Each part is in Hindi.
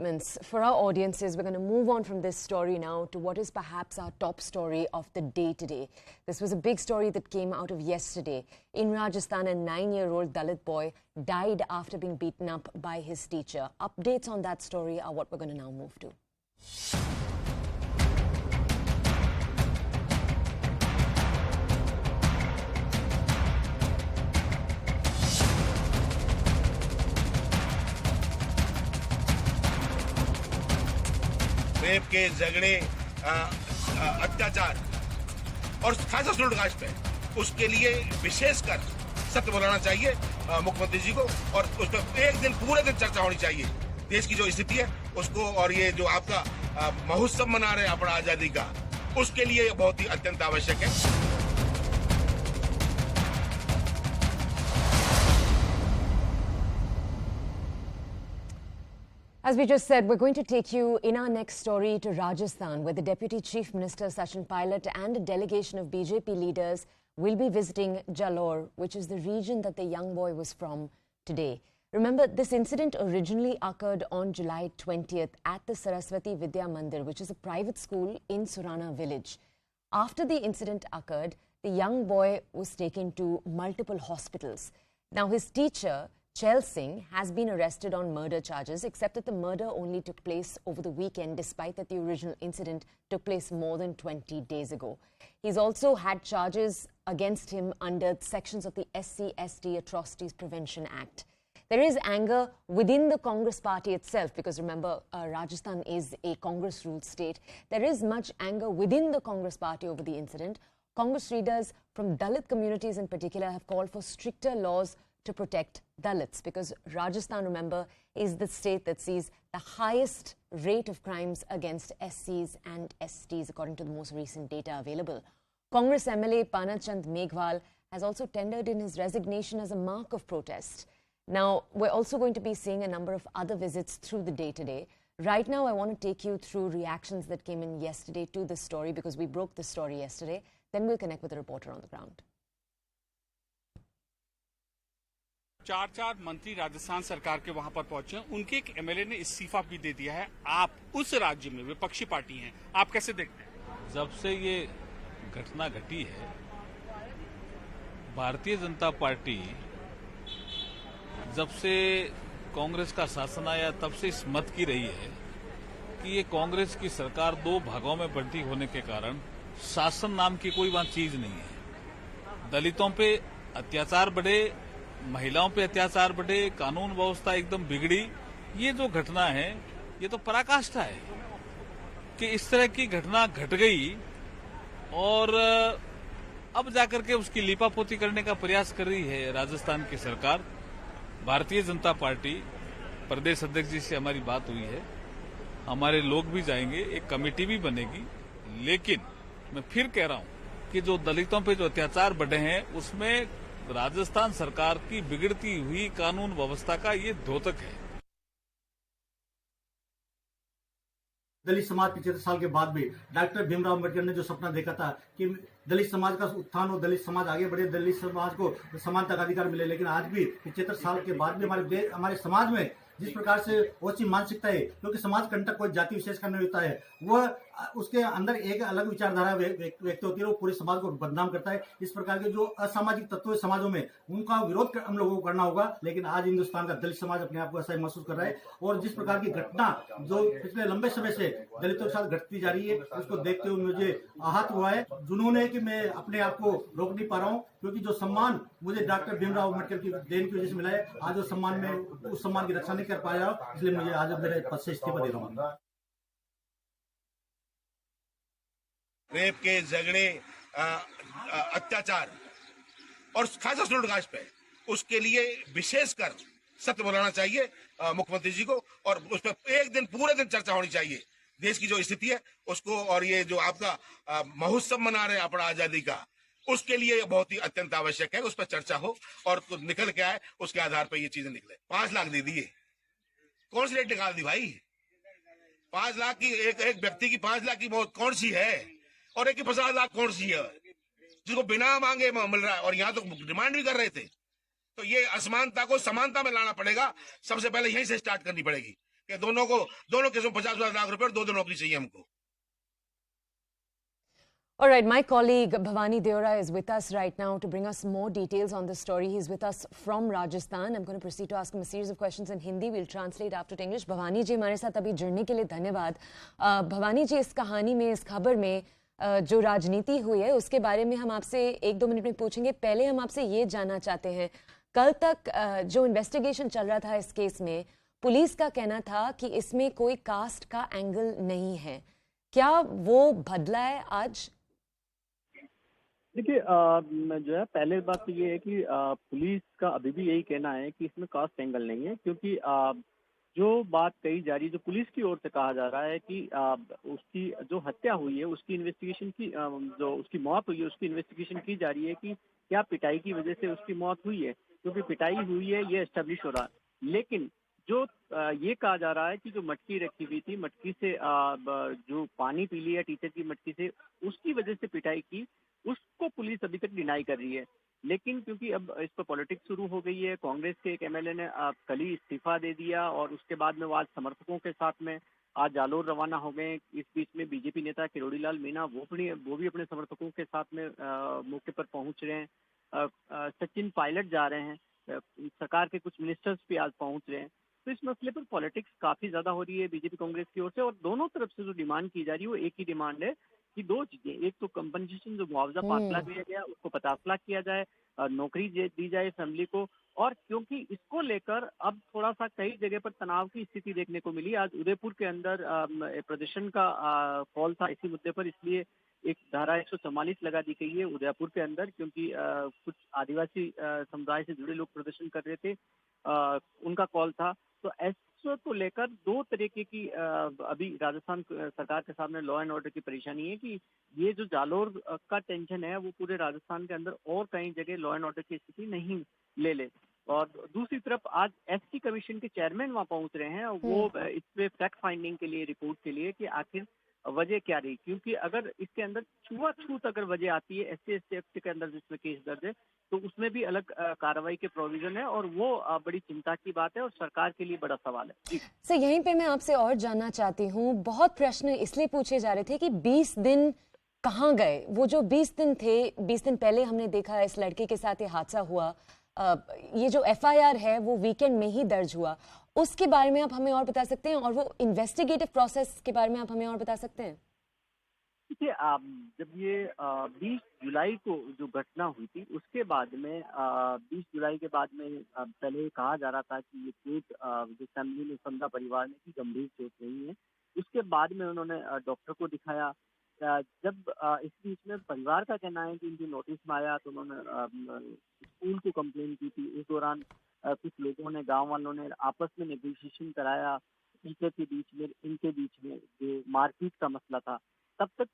developments. For our audiences, we're going to move on from this story now to what is perhaps our top story of the day today. This was a big story that came out of yesterday. In Rajasthan, a 9-year-old Dalit boy died after being beaten up by his teacher. Updates on that story are what we're going to now move to. Rape के झगड़े, अत्याचार और खासा स्टूडेंट पे उसके लिए विशेषकर सत्य बोलाना चाहिए मुख्यमंत्री जी को, और उस पर एक दिन पूरे दिन चर्चा होनी चाहिए। देश की जो स्थिति है उसको, और ये जो आपका महोत्सव मना रहे हैं अपना आजादी का, उसके लिए बहुत ही अत्यंत आवश्यक है। As we just said, we're going to take you in our next story to Rajasthan, where the Deputy Chief Minister Sachin Pilot and a delegation of BJP leaders will be visiting Jalore, which is the region that the young boy was from today. Remember, this incident originally occurred on July 20th at the Saraswati Vidya Mandir, which is a private school in Surana village. After the incident occurred, the young boy was taken to multiple hospitals. Now, his teacher, Chel Singh, has been arrested on murder charges, except that the murder only took place over the weekend, despite that the original incident took place more than 20 days ago. He's also had charges against him under sections of the SC/ST Atrocities Prevention Act. There is anger within the Congress party itself, because remember, Rajasthan is a Congress-ruled state. There is much anger within the Congress party over the incident. Congress leaders from Dalit communities in particular have called for stricter laws to protect Dalits, because Rajasthan, remember, is the state that sees the highest rate of crimes against SCs and STs, according to the most recent data available. Congress MLA Panachand Meghwal has also tendered in his resignation as a mark of protest. Now, we're also going to be seeing a number of other visits through the day today. Right now, I want to take you through reactions that came in yesterday to this story, because we broke the story yesterday. Then we'll connect with a reporter on the ground. चार मंत्री राजस्थान सरकार के वहां पर पहुंचे, उनके एक एमएलए ने इस्तीफा भी दे दिया है। आप उस राज्य में विपक्षी पार्टी हैं, आप कैसे देखते हैं? जब से ये घटना घटी है, भारतीय जनता पार्टी जब से कांग्रेस का शासन आया तब से इस मत की रही है कि ये कांग्रेस की सरकार दो भागों में बंटी होने के कारण शासन नाम की कोई वहां चीज नहीं है। दलितों पे अत्याचार बढ़े, महिलाओं पे अत्याचार बढ़े, कानून व्यवस्था एकदम बिगड़ी। ये जो घटना है ये तो पराकाष्ठा है कि इस तरह की घटना घट गई, और अब जाकर के उसकी लीपापोती करने का प्रयास कर रही है राजस्थान की सरकार। भारतीय जनता पार्टी प्रदेश अध्यक्ष जी से हमारी बात हुई है, हमारे लोग भी जाएंगे, एक कमेटी भी बनेगी। लेकिन मैं फिर कह रहा हूं कि जो दलितों पे जो अत्याचार बढ़े हैं उसमें राजस्थान सरकार की बिगड़ती हुई कानून व्यवस्था का ये द्योतक है। दलित समाज 75 साल के बाद भी डॉक्टर भीमराव अम्बेडकर ने जो सपना देखा था कि दलित समाज का उत्थान हो, दलित समाज आगे बढ़े, दलित समाज को समानता का अधिकार मिले, लेकिन आज भी 75 साल के बाद भी हमारे समाज में जिस प्रकार से ओछी मानसिकता है, क्योंकि समाज कंटक कोई जाति विशेष का नहीं होता है, वह उसके अंदर एक अलग विचारधारा व्यक्त होती है, वो पूरे समाज को बदनाम करता है। इस प्रकार के जो असामाजिक तत्व समाजों में, उनका विरोध हम लोगों को करना होगा। लेकिन आज हिंदुस्तान का दलित समाज अपने आप को ऐसा ही महसूस कर रहा है, और जिस प्रकार की घटना जो पिछले लंबे समय से दलितों के साथ घटती जा रही है, उसको देखते हुए मुझे आहत हुआ है। जुनून है कि मैं अपने आप को रोक नहीं पा रहा हूँ, क्योंकि जो सम्मान मुझे डॉक्टर भीमराव अम्बेडकर की देन की वजह से मिला है, आज वो सम्मान में उस सम्मान की रक्षा नहीं कर पा रहा हूँ, इसलिए मुझे आज मेरे पद से इस्तीफा दे रहा हूँ। रेप के झगड़े, अत्याचार और खासा स्टूडेंट पे उसके लिए विशेषकर सत्य बोलाना चाहिए मुख्यमंत्री जी को, और उस पर एक दिन पूरे दिन चर्चा होनी चाहिए। देश की जो स्थिति है उसको, और ये जो आपका महोत्सव मना रहे हैं अपना आजादी का, उसके लिए बहुत ही अत्यंत आवश्यक है उस पर चर्चा हो, और तो निकल के आए उसके आधार पर ये चीजें निकले। 5 लाख दे दिए, कौन सी रेट निकाल दी भाई? 5 लाख की एक व्यक्ति की 5 लाख की मौत कौन सी है, और एक की 50 लाख कौन सी है, जिसको बिना मांगे मिल रहा है, और यहाँ तो डिमांड भी कर रहे थे। तो ये असमानता को समानता में लाना पड़ेगा, सबसे पहले यहीं से स्टार्ट करनी पड़ेगी। कि दोनों केसों में 50 लाख रुपए और 2 नौकरी चाहिए हमको। All right, my colleague Bhavani Deora is with us right now to bring us more details on this story. He's with us from Rajasthan. I'm going to proceed to ask him a series of questions in Hindi. We'll translate after to English. Bhavani ji हमारे साथ अभी जुड़ने के लिए धन्यवाद। भवानी जी, इस कहानी में, इस खबर में जो राजनीति हुई है उसके बारे में हम आपसे 1-2 मिनट में पूछेंगे। पहले हम आपसे ये जानना चाहते हैं, कल तक जो इन्वेस्टिगेशन चल रहा था इस केस में, पुलिस का कहना था कि इसमें कोई कास्ट का एंगल नहीं है। क्या वो बदला है आज? देखिए, जो है पहले बात तो ये है कि पुलिस का अभी भी यही कहना है कि इसमें कास्ट एंगल नहीं है, क्योंकि जो बात कही जा रही है, जो पुलिस की ओर से कहा जा रहा है कि उसकी जो हत्या हुई है उसकी इन्वेस्टिगेशन की, जो उसकी मौत हुई है उसकी इन्वेस्टिगेशन की जा रही है कि क्या पिटाई की वजह से उसकी मौत हुई है, क्योंकि पिटाई हुई है ये एस्टेब्लिश हो रहा है। लेकिन जो ये कहा जा रहा है कि जो मटकी रखी हुई थी, मटकी से जो पानी पी लिया टीचर की मटकी से, उसकी वजह से पिटाई की, उसको पुलिस अभी तक डिनाई कर रही है। लेकिन क्योंकि अब इस पर पॉलिटिक्स शुरू हो गई है, कांग्रेस के एक एमएलए ने कल ही इस्तीफा दे दिया और उसके बाद में वो आज समर्थकों के साथ में आज जालोर रवाना हो गए। इस बीच में बीजेपी नेता किरोड़ी लाल मीणा वो भी अपने समर्थकों के साथ में मौके पर पहुंच रहे हैं। सचिन पायलट जा रहे हैं, सरकार के कुछ मिनिस्टर्स भी आज पहुंच रहे हैं। तो इस मसले पर पॉलिटिक्स काफी ज्यादा हो रही है बीजेपी कांग्रेस की ओर से, और दोनों तरफ से जो डिमांड की जा रही है वो एक ही डिमांड है कि 2 चीजें, एक तो कंपनसेशन, जो मुआवजा 5 लाख दिया गया उसको 50 लाख किया जाए, नौकरी दी जाए फैमिली को। और क्योंकि इसको लेकर अब थोड़ा सा कई जगह पर तनाव की स्थिति देखने को मिली। आज उदयपुर के अंदर प्रदर्शन का कॉल था इसी मुद्दे पर, इसलिए एक धारा 144 लगा दी गई है उदयपुर के अंदर, क्योंकि कुछ आदिवासी समुदाय से जुड़े लोग प्रदर्शन कर रहे थे, उनका कॉल था। तो ऐसे को लेकर 2 तरीके की अभी राजस्थान सरकार के सामने लॉ एंड ऑर्डर की परेशानी है कि ये जो जालोर का टेंशन है वो पूरे राजस्थान के अंदर और कई जगह लॉ एंड ऑर्डर की स्थिति नहीं ले। और दूसरी तरफ आज एसटी कमीशन के चेयरमैन वहां पहुंच रहे हैं, वो इस पे फैक्ट फाइंडिंग के लिए, रिपोर्ट के लिए कि आखिर वजह क्या रही, क्योंकि अगर इसके अंदर छुआछूत अगर वजह आती है SC/ST एक्ट के अंदर जिसमें केस दर्ज है, तो उसमें भी अलग कार्रवाई के प्रोविजन है, और वो बड़ी चिंता की बात है और सरकार के लिए बड़ा सवाल है। सर, यहीं पे मैं आपसे और जानना चाहती हूँ, बहुत प्रश्न इसलिए पूछे जा रहे थे कि 20 दिन कहाँ गए? वो जो 20 दिन थे, 20 दिन पहले हमने देखा इस लड़के के साथ ये हादसा हुआ, ये जो FIR है वो वीकेंड में ही दर्ज हुआ, उसके बारे में आप हमें और बता सकते हैं? और वो इन्वेस्टिगेटिव प्रोसेस के बारे में आप हमें और बता सकते हैं? देखिए, जब ये 20 जुलाई को जो घटना हुई थी उसके बाद में 20 जुलाई के बाद में पहले कहा जा रहा था कि ये चोट जो फैमिली ने समझा, परिवार ने, की गंभीर चोट नहीं है। उसके बाद में उन्होंने डॉक्टर को दिखाया। जब इस बीच में परिवार का कहना है कि इनकी नोटिस में आया तो उन्होंने स्कूल को कंप्लेन की थी। इस दौरान कुछ लोगों ने, गांव वालों ने आपस में नेगोशिएशन कराया, टीचर के बीच में, इनके बीच में जो मारपीट का मसला था। तब तक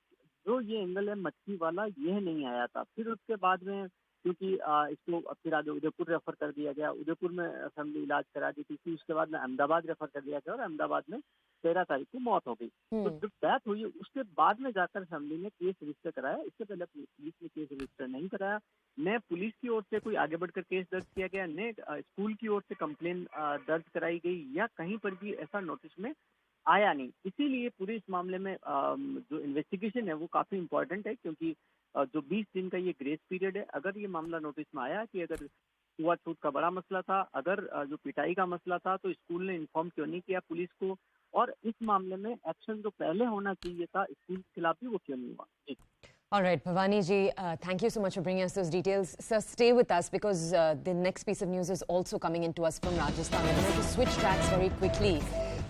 जो ये एंगल है मटकी वाला, यह नहीं आया था। फिर उसके बाद में क्योंकि इसको फिर आगे उदयपुर रेफर कर दिया गया, उदयपुर में फैमिली इलाज करा दी थी, उसके बाद में अहमदाबाद रेफर कर दिया गया और अहमदाबाद में 13 तारीख को मौत हो गई। तो जब डेथ हुई उसके बाद में जाकर फैमिली ने केस रजिस्टर कराया। इससे पहले पुलिस ने केस रजिस्टर नहीं कराया। न पुलिस की ओर से कोई आगे बढ़कर केस दर्ज किया गया, न स्कूल की ओर से कंप्लेन दर्ज कराई गई, या कहीं पर भी ऐसा नोटिस में आया नहीं। इसीलिए पूरे इस मामले में जो इन्वेस्टिगेशन है वो काफी इम्पोर्टेंट है, क्योंकि जो 20 दिन का ये ग्रेस पीरियड है, अगर ये मामला नोटिस में आया कि अगर छुआछूत का बड़ा मसला था, अगर जो पिटाई का मसला था, तो स्कूल ने इन्फॉर्म क्यों नहीं किया पुलिस को, और इस मामले में एक्शन जो पहले होना चाहिए था स्कूल के खिलाफ भी, वो क्यों नहीं हुआ। जी। All right, Bhavani ji, thank you so much for bringing us those details. Sir, stay with us because the next piece of news is also coming into us from Rajasthan. We're going to switch tracks very quickly.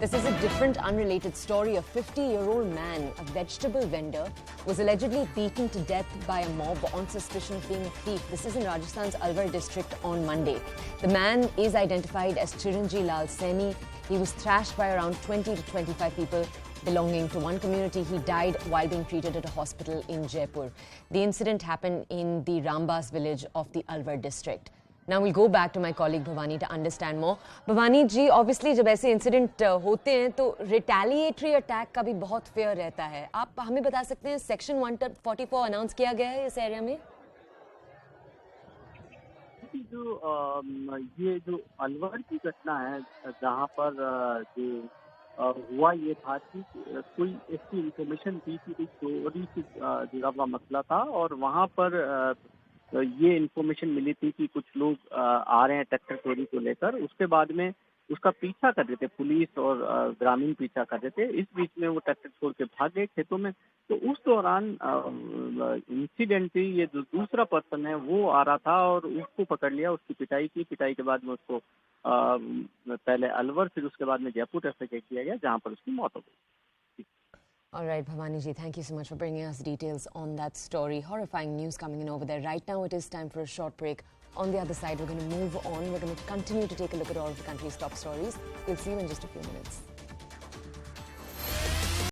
This is a different, unrelated story. A 50-year-old man, a vegetable vendor, was allegedly beaten to death by a mob on suspicion of being a thief. This is in Rajasthan's Alwar district on Monday. The man is identified as Chiranji Lal Saini. He was thrashed by around 20 to 25 people belonging to one community. He died while being treated at a hospital in Jaipur. The incident happened in the Rambas village of the Alwar district. Now we'll go back to my colleague Bhavani to understand more. Bhavani ji, obviously जब ऐसे इंसिडेंट होते हैं तो रिटेलिएटरी अटैक का भी बहुत फेयर रहता है। आप हमें बता सकते हैं सेक्शन 144 अनाउंस किया गया है इस एरिया में? ये जो अलवर की घटना है, जहाँ पर जो हुआ ये था कि कोई ऐसी इंफॉर्मेशन थी कि कोई चोरी से जुड़ा हुआ मसला था और वहाँ पर ये इंफॉर्मेशन मिली थी कि कुछ लोग आ रहे हैं ट्रैक्टर चोरी को लेकर। उसके बाद में उसका पीछा कर रहे थे पुलिस और ग्रामीण पीछा कर रहे थे। इस बीच में वो ट्रैक्टर छोड़ के भाग गए खेतों में। तो उस दौरान इंसिडेंटली ये जो दूसरा पर्सन है वो आ रहा था और उसको पकड़ लिया, उसकी पिटाई की। पिटाई के बाद में उसको पहले अलवर फिर उसके बाद में जयपुर रेफर किया गया, जहाँ पर उसकी मौत हो गई। All right, Bhavani ji, thank you so much for bringing us details on that story. Horrifying news coming in over there. Right now, it is time for a short break. On the other side, we're going to move on. We're going to continue to take a look at all of the country's top stories. We'll see you in just a few minutes.